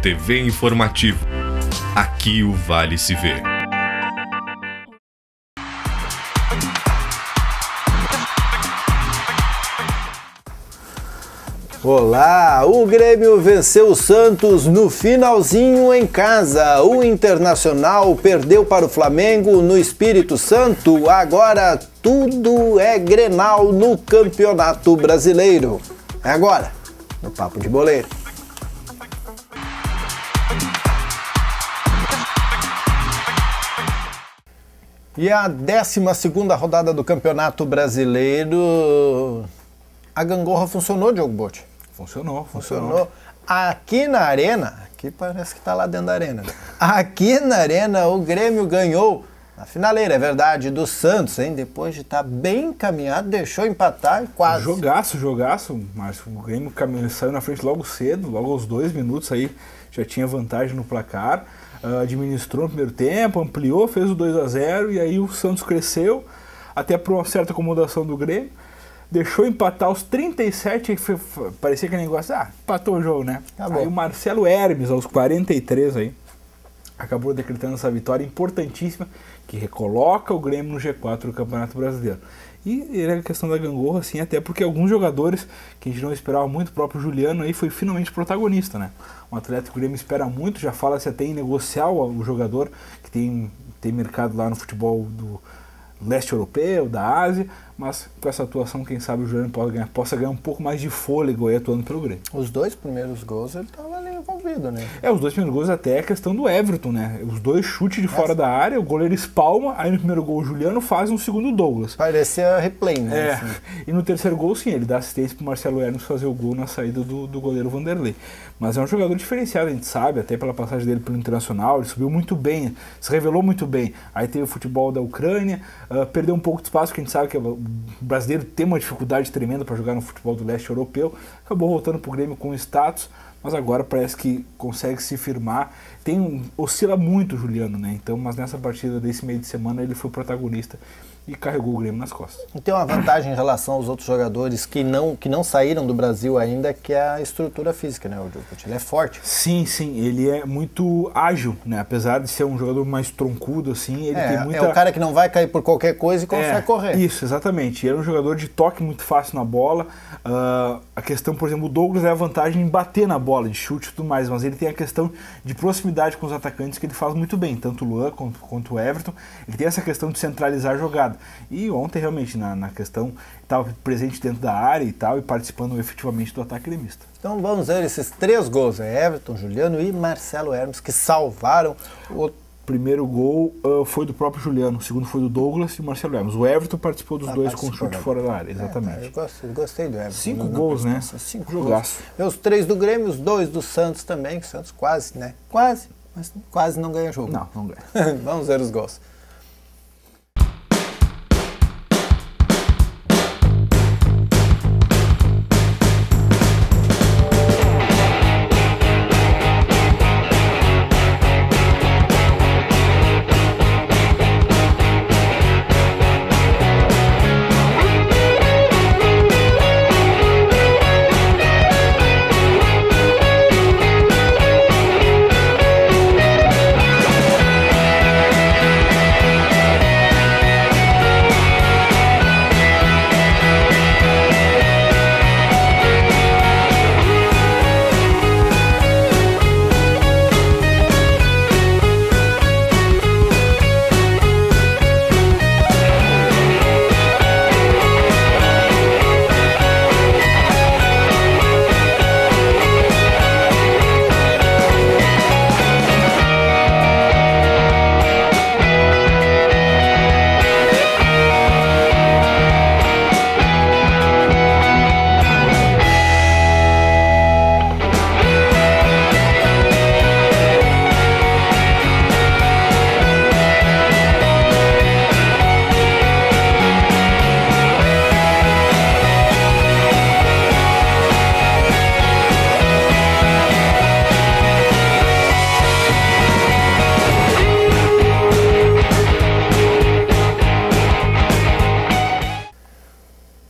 TV Informativo. Aqui o Vale se vê. Olá, o Grêmio venceu o Santos no finalzinho em casa. O Internacional perdeu para o Flamengo no Espírito Santo. Agora tudo é Grenal no Campeonato Brasileiro. É agora, no Papo de Boleiro. E a 12ª rodada do Campeonato Brasileiro... A gangorra funcionou, Diogo Botti? Funcionou. Aqui na Arena, aqui parece que tá lá dentro da Arena. Aqui na Arena o Grêmio ganhou na finaleira, é verdade, do Santos, hein? Depois de estar bem encaminhado, deixou empatar e quase. Jogaço, mas o Grêmio saiu na frente logo cedo, logo aos 2 minutos aí, já tinha vantagem no placar, administrou no primeiro tempo, ampliou, fez o 2-0 e aí o Santos cresceu, até por uma certa acomodação do Grêmio. Deixou empatar aos 37, parecia que o negócio, empatou o jogo, né? Aí o Marcelo Hermes, aos 43 aí, acabou decretando essa vitória importantíssima, que recoloca o Grêmio no G4 do Campeonato Brasileiro. E era a questão da gangorra, assim, até porque alguns jogadores que a gente não esperava muito, o próprio Juliano aí foi finalmente protagonista, né? Um atleta que o Grêmio espera muito, já fala-se até em negociar o jogador, que tem mercado lá no futebol do leste europeu, da Ásia, mas com essa atuação, quem sabe o Juliano possa ganhar um pouco mais de fôlego aí atuando pelo Grêmio. Os 2 primeiros gols ele estava ali envolvido, né? Os 2 primeiros gols até é a questão do Everton, né? Os 2 chutes de fora da área, o goleiro espalma, aí no primeiro gol o Juliano faz, no segundo o Douglas. Parecia replay, né? Assim. E no terceiro gol, sim, ele dá assistência pro Marcelo Hermes fazer o gol na saída do goleiro Vanderlei. Mas é um jogador diferenciado, a gente sabe, até pela passagem dele pelo Internacional, ele subiu muito bem, se revelou muito bem. Aí teve o futebol da Ucrânia, perdeu um pouco de espaço, porque a gente sabe que o brasileiro tem uma dificuldade tremenda para jogar no futebol do leste europeu, acabou voltando pro Grêmio com status, mas agora parece que consegue se firmar. Oscila muito o Juliano, né? Então, mas nessa partida desse meio de semana ele foi protagonista e carregou o Grêmio nas costas. E tem uma vantagem em relação aos outros jogadores que não saíram do Brasil ainda, que é a estrutura física, né, o Diogo? Ele é forte. Sim, ele é muito ágil, né? Apesar de ser um jogador mais troncudo, assim, ele tem muita... É o cara que não vai cair por qualquer coisa e consegue correr. Isso, exatamente. Ele é um jogador de toque muito fácil na bola. A questão, por exemplo, o Douglas é a vantagem em bater na bola, de chute e tudo mais, mas ele tem a questão de proximidade com os atacantes que ele faz muito bem, tanto o Luan quanto o Everton. Ele tem essa questão de centralizar a jogada. E ontem, realmente, na questão, estava presente dentro da área e tal, e participando efetivamente do ataque gremista. Então vamos ver esses 3 gols, Everton, Juliano e Marcelo Hermes, que salvaram o... Primeiro gol foi do próprio Juliano, o segundo foi do Douglas e o Marcelo Hermes. O Everton participou dos 2 com chute fora da área, exatamente. Eu gostei do Everton. 5 gols, né? 5 jogaço. Os 3 do Grêmio, os 2 do Santos também, que o Santos quase, né? Mas quase não ganha jogo. Não ganha. Vamos ver os gols.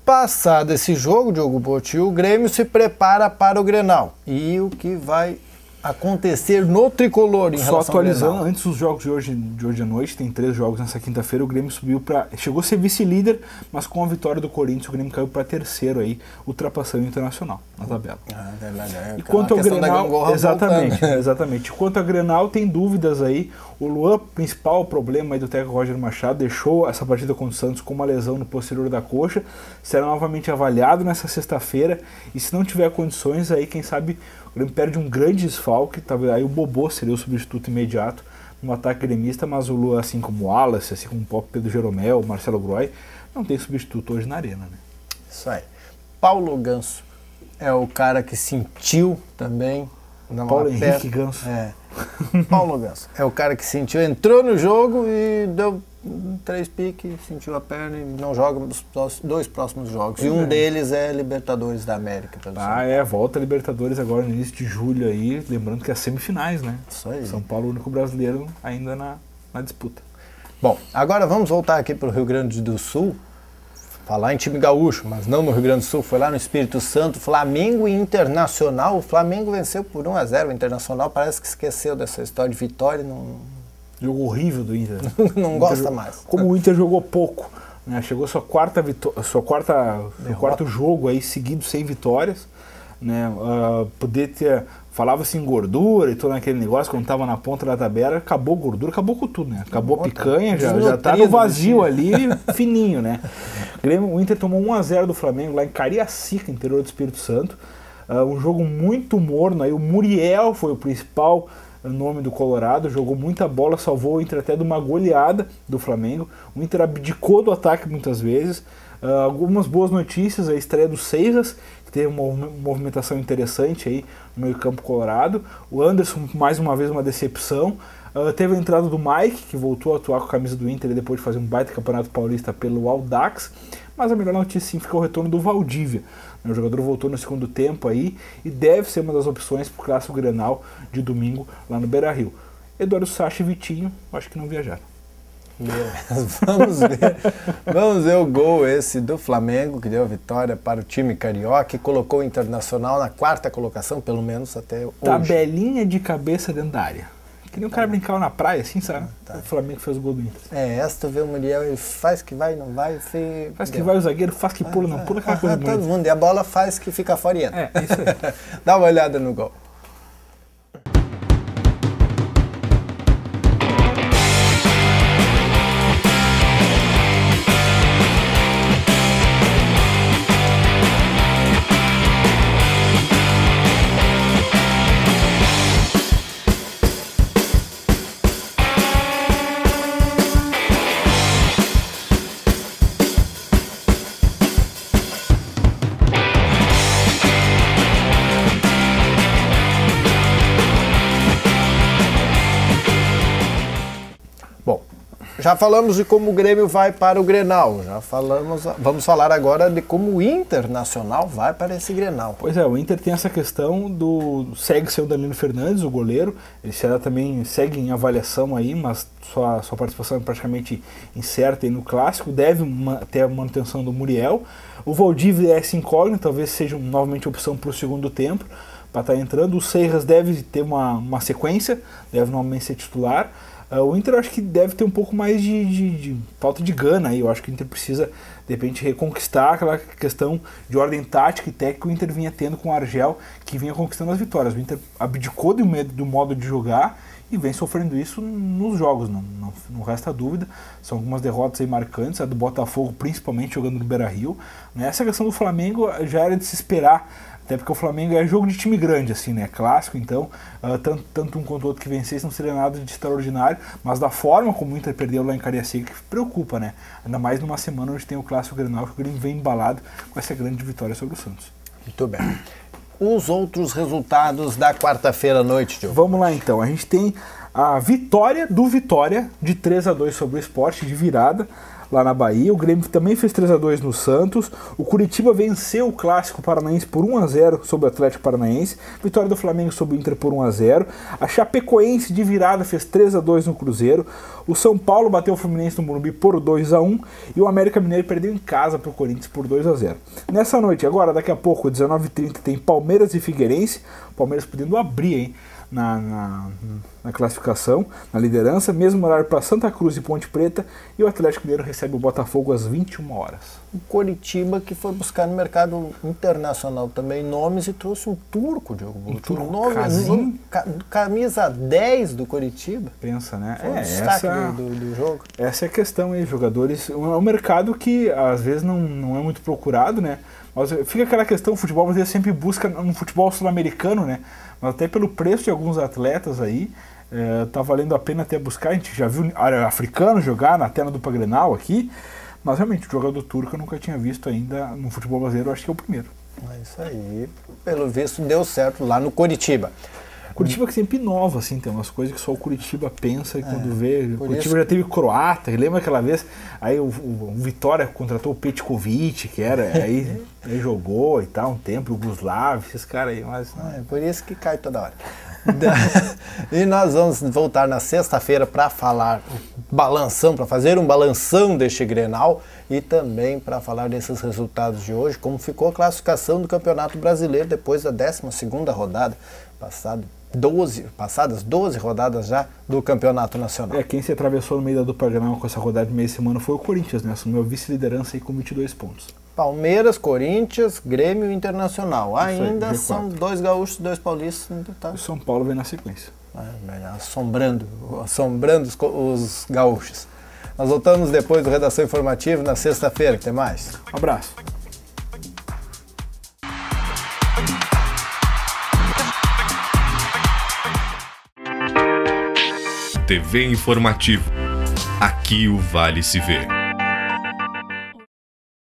Passado esse jogo, Diogo Botti, o Grêmio se prepara para o Grenal. E o que vai acontecer no tricolor em Só relação ao atualizando, Grenal? antes dos jogos de hoje à noite, tem 3 jogos nessa quinta-feira, o Grêmio chegou a ser vice-líder, mas com a vitória do Corinthians o Grêmio caiu para terceiro aí, ultrapassando o Internacional na tabela. Verdade. E quanto ao Grenal, exatamente. exatamente. Quanto ao Grenal, tem dúvidas aí. O Luan, principal problema aí do técnico Roger Machado, deixou essa partida contra o Santos com uma lesão no posterior da coxa, será novamente avaliado nessa sexta-feira, e se não tiver condições aí, quem sabe o Grêmio perde um grande desfalque, talvez aí o Bobô seria o substituto imediato no ataque gremista, mas o Luan, assim como o Wallace, assim como o próprio Pedro Jeromel, o Marcelo Groy, não tem substituto hoje na arena, né? Isso aí. Paulo Ganso é o cara que sentiu também. Paulo Henrique Ganso. Paulo Ganso é o cara que sentiu, entrou no jogo e deu 3 piques, sentiu a perna e não joga nos 2 próximos jogos. E um deles é Libertadores da América. Volta a Libertadores agora no início de julho aí, lembrando que é semifinais, né? Isso aí. São Paulo, o único brasileiro ainda na disputa. Bom, agora vamos voltar aqui para o Rio Grande do Sul, falar em time gaúcho, mas não no Rio Grande do Sul, foi lá no Espírito Santo, Flamengo e Internacional. O Flamengo venceu por 1-0, o Internacional parece que esqueceu dessa história de vitória. Jogo horrível do Inter. Não gosta mais. Como o Inter jogou pouco, né? Chegou seu quarto jogo aí seguido sem vitórias, né? Poder ter, falava-se em gordura e todo aquele negócio quando estava na ponta da tabela, acabou gordura, acabou com tudo, né? Acabou a picanha, já tá no vazio ali, fininho, né? O Inter tomou 1-0 do Flamengo lá em Cariacica, interior do Espírito Santo. Um jogo muito morno, aí o Muriel foi o principal nome do Colorado, jogou muita bola, salvou o Inter até de uma goleada do Flamengo. O Inter abdicou do ataque muitas vezes. Algumas boas notícias, a estreia do Seixas, que teve uma movimentação interessante aí no meio campo colorado. O Anderson, mais uma vez, uma decepção. Teve a entrada do Mike, que voltou a atuar com a camisa do Inter depois de fazer um baita campeonato paulista pelo Audax. Mas a melhor notícia sim fica o retorno do Valdívia. O jogador voltou no segundo tempo aí e deve ser uma das opções para o Clássico Grenal de domingo lá no Beira-Rio. Eduardo Sacha e Vitinho, acho que não viajaram. Vamos ver o gol esse do Flamengo, que deu a vitória para o time carioca e colocou o Internacional na 4ª colocação, pelo menos até hoje. Tabelinha de cabeça dentro da área. Que nem um cara brincava na praia, assim, sabe? O Flamengo fez o gol do Inter. Essa tu vê o Muriel, ele faz que vai, não vai, faz que vai o zagueiro, faz que pula, não pula, aquela coisa bonita. Todo mundo, e a bola faz que fica fora e entra. Isso aí. Dá uma olhada no gol. Já falamos de como o Grêmio vai para o Grenal, vamos falar agora de como o Internacional vai para esse Grenal. Pois é, o Inter tem essa questão segue seu Danilo Fernandes, o goleiro, ele também segue em avaliação aí, mas sua participação é praticamente incerta aí no Clássico, deve ter a manutenção do Muriel. O Valdívia é essa incógnita, talvez seja novamente opção para o segundo tempo, para estar entrando. O Seixas deve ter uma sequência, deve normalmente ser titular. O Inter eu acho que deve ter um pouco mais de falta de gana aí. Eu acho que o Inter precisa, de repente, reconquistar aquela questão de ordem tática e técnica que o Inter vinha tendo com o Argel, que vinha conquistando as vitórias. O Inter abdicou do modo de jogar e vem sofrendo isso nos jogos, não resta dúvida. São algumas derrotas aí marcantes, a do Botafogo principalmente jogando no Beira-Rio. Essa questão do Flamengo já era de se esperar, até porque o Flamengo é jogo de time grande, assim, né? Clássico, então, tanto um quanto o outro que vencesse não seria nada de extraordinário, mas da forma como o Inter perdeu lá em Cariacica, que preocupa, né? Ainda mais numa semana onde tem o Clássico Grenal, que o Grêmio vem embalado com essa grande vitória sobre o Santos. Muito bem. Os outros resultados da quarta-feira à noite, Diogo. Vamos lá, então. A gente tem a vitória do Vitória de 3-2 sobre o Sport, de virada, lá na Bahia. O Grêmio também fez 3-2 no Santos. O Curitiba venceu o Clássico Paranaense por 1-0 sobre o Atlético Paranaense. Vitória do Flamengo sobre o Inter por 1-0. A Chapecoense de virada fez 3-2 no Cruzeiro. O São Paulo bateu o Fluminense no Morumbi por 2-1. E o América Mineiro perdeu em casa para o Corinthians por 2-0. Nessa noite, agora, daqui a pouco, 19h30, tem Palmeiras e Figueirense. Palmeiras podendo abrir, hein, na classificação, na liderança, mesmo horário para Santa Cruz e Ponte Preta, e o Atlético Mineiro recebe o Botafogo às 21 horas. O Coritiba, que foi buscar no mercado internacional também nomes e trouxe um turco, Diogo. Um turco, camisa 10 do Coritiba. Pensa, né? Foi o destaque do jogo. Essa é a questão aí, jogadores. É um mercado que às vezes não é muito procurado, né? Mas fica aquela questão, o futebol brasileiro sempre busca no futebol sul-americano, né? Mas até pelo preço de alguns atletas aí, tá valendo a pena até buscar. A gente já viu africano jogar na tela do Pagrenal aqui, mas realmente o jogador turco eu nunca tinha visto ainda no futebol brasileiro, acho que é o primeiro. É isso aí, pelo visto deu certo lá no Coritiba. Curitiba que sempre inova, assim, tem umas coisas que só o Curitiba pensa e quando vê. O Curitiba já teve croata, lembra aquela vez? Aí o Vitória contratou o Petkovic, que era, aí jogou e tal, um tempo, o Guslav, esses caras aí, mas. É por isso que cai toda hora. E nós vamos voltar na sexta-feira para falar para fazer um balanção deste Grenal e também para falar desses resultados de hoje, como ficou a classificação do Campeonato Brasileiro depois da 12ª rodada, passadas 12 rodadas já do Campeonato Nacional. Quem se atravessou no meio da dupla Grenal com essa rodada de meia semana foi o Corinthians, né? Assumiu a vice-liderança aí com 22 pontos. Palmeiras, Corinthians, Grêmio e Internacional. Ainda são 2 gaúchos, 2 paulistas. Tá. O São Paulo vem na sequência. Assombrando os gaúchos. Nós voltamos depois do Redação Informativa na sexta-feira. Até mais. Um abraço. TV Informativo. Aqui o Vale se vê.